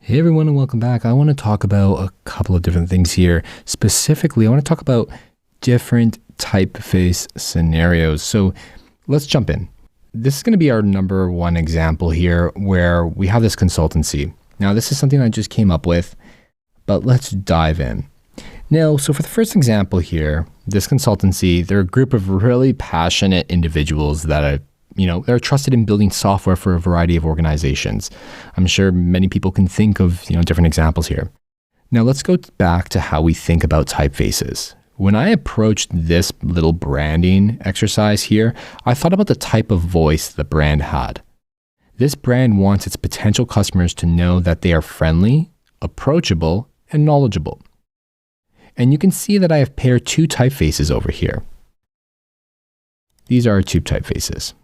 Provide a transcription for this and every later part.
Hey everyone, and welcome back. I want to talk about a couple of different things here. Specifically, I want to talk about different typeface scenarios. So let's jump in. This is going to be our number one example here where we have this consultancy. Now, this is something I just came up with, but let's dive in. Now, so for the first example here, this consultancy, they're a group of really passionate individuals that they're trusted in building software for a variety of organizations. I'm sure many people can think of, different examples here. Now let's go back to how we think about typefaces. When I approached this little branding exercise here, I thought about the type of voice the brand had. This brand wants its potential customers to know that they are friendly, approachable, and knowledgeable. And you can see that I have paired two typefaces over here. These are our two typefaces.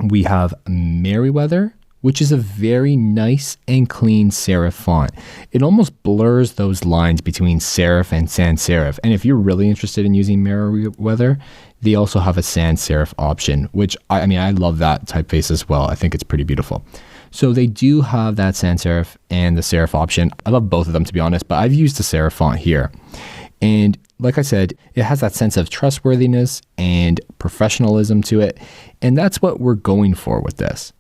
We have Merriweather, which is a very nice and clean serif font. It almost blurs those lines between serif and sans serif. And if you're really interested in using Merriweather, they also have a sans serif option, which I love that typeface as well. I think it's pretty beautiful. So they do have that sans serif and the serif option. I love both of them, to be honest, but I've used the serif font here. And like I said, it has that sense of trustworthiness and professionalism to it. And that's what we're going for with this.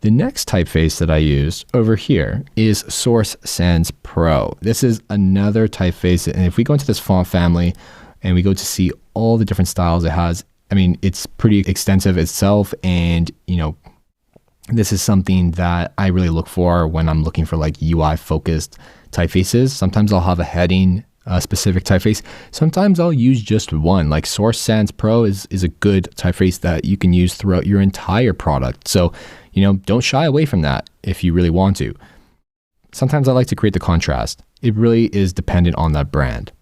The next typeface that I use over here is Source Sans Pro. This is another typeface. And if we go into this font family and we go to see all the different styles it has, it's pretty extensive itself. And, this is something that I really look for when I'm looking for like UI focused typefaces. Sometimes I'll have a heading specific typeface. Sometimes I'll use just one. Like Source Sans Pro is a good typeface that you can use throughout your entire product. So, don't shy away from that if you really want to. Sometimes I like to create the contrast. It really is dependent on that brand.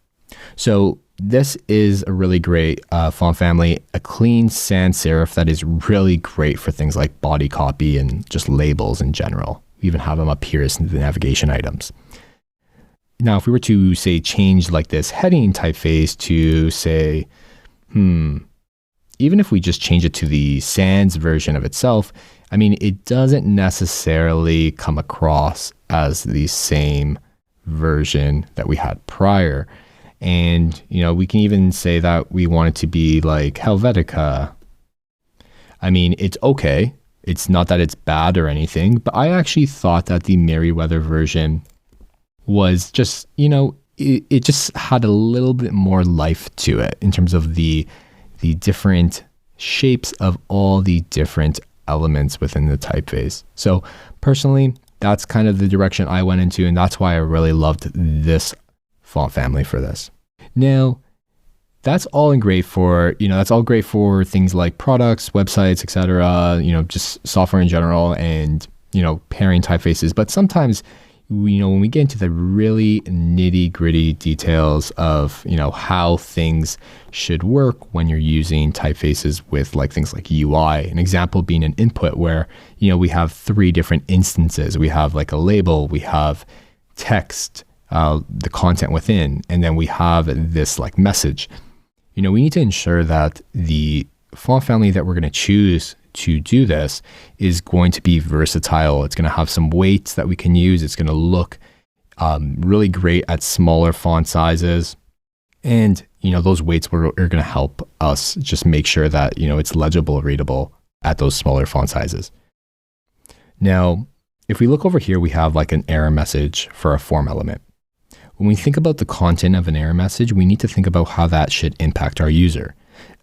So this is a really great font family, a clean sans serif that is really great for things like body copy and just labels in general. We even have them up here as the navigation items. Now, if we were to say change like this heading typeface to say, even if we just change it to the sans version of itself, it doesn't necessarily come across as the same version that we had prior. And, we can even say that we want it to be like Helvetica. It's okay. It's not that it's bad or anything, but I actually thought that the Merriweather version was just, it just had a little bit more life to it in terms of the different shapes of all the different elements within the typeface. So personally, that's kind of the direction I went into, and that's why I really loved this font family for this. Now, that's all great for, that's all great for things like products, websites, etc., just software in general and, pairing typefaces. But sometimes when we get into the really nitty gritty details of, how things should work when you're using typefaces with like things like UI, an example being an input where, we have three different instances. We have like a label, we have text, the content within, and then we have this like message. We need to ensure that the font family that we're going to choose to do this is going to be versatile. It's going to have some weights that we can use. It's going to look really great at smaller font sizes. And, those weights are going to help us just make sure that, it's legible, readable at those smaller font sizes. Now, if we look over here, we have like an error message for a form element. When we think about the content of an error message, we need to think about how that should impact our user.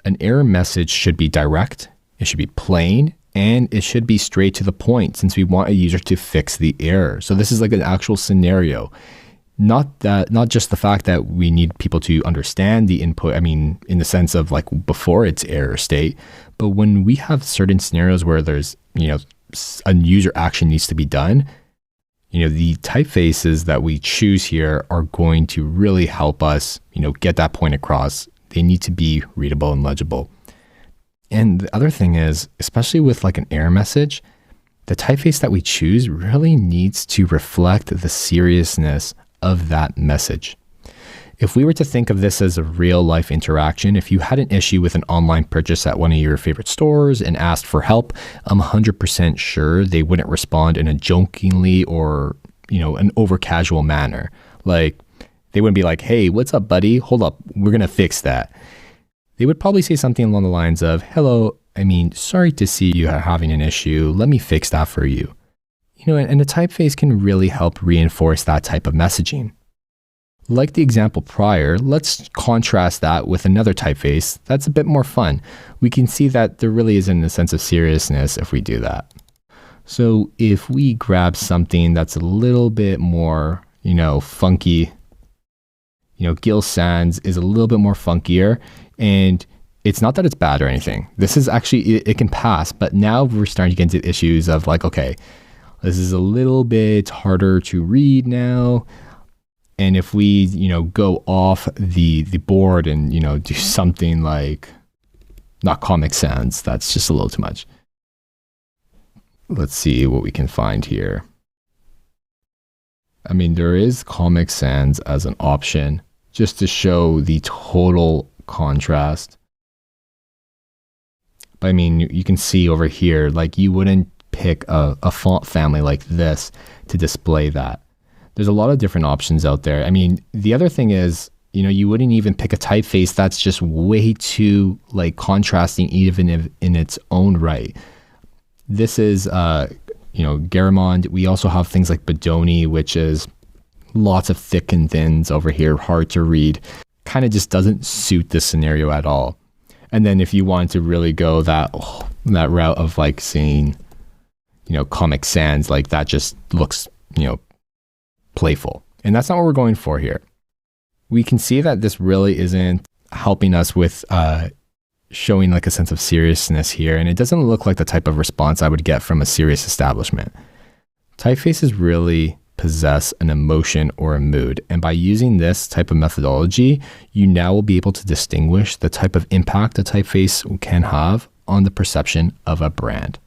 An error message should be direct, it should be plain, and it should be straight to the point since we want a user to fix the error. So this is like an actual scenario. Not just the fact that we need people to understand the input, in the sense of like before its error state, but when we have certain scenarios where there's, a user action needs to be done, the typefaces that we choose here are going to really help us, get that point across. They need to be readable and legible. And the other thing is, especially with like an error message, the typeface that we choose really needs to reflect the seriousness of that message. If we were to think of this as a real life interaction, if you had an issue with an online purchase at one of your favorite stores and asked for help, I'm 100% sure they wouldn't respond in a jokingly or an over casual manner. Like they wouldn't be like, hey, what's up, buddy? Hold up, we're going to fix that. They would probably say something along the lines of, hello, sorry to see you are having an issue. Let me fix that for you. And a typeface can really help reinforce that type of messaging. Like the example prior, let's contrast that with another typeface that's a bit more fun. We can see that there really isn't a sense of seriousness if we do that. So if we grab something that's a little bit more, funky, Gil Sans is a little bit more funkier, and it's not that it's bad or anything. This is actually, it can pass, but now we're starting to get into issues of like, okay, this is a little bit harder to read now. And if we, go off the board and, do something like not Comic Sans, that's just a little too much. Let's see what we can find here. There is Comic Sans as an option just to show the total contrast. But you can see over here, like you wouldn't pick a font family like this to display that. There's a lot of different options out there. The other thing is, you wouldn't even pick a typeface that's just way too like contrasting even if in its own right. This is, Garamond. We also have things like Bodoni, which is lots of thick and thins over here, hard to read. Kind of just doesn't suit this scenario at all. And then if you want to really go that route of like seeing, Comic Sans, like that just looks, playful. And that's not what we're going for here. We can see that this really isn't helping us with showing like a sense of seriousness here. And it doesn't look like the type of response I would get from a serious establishment. Typefaces really possess an emotion or a mood. And by using this type of methodology, you now will be able to distinguish the type of impact a typeface can have on the perception of a brand.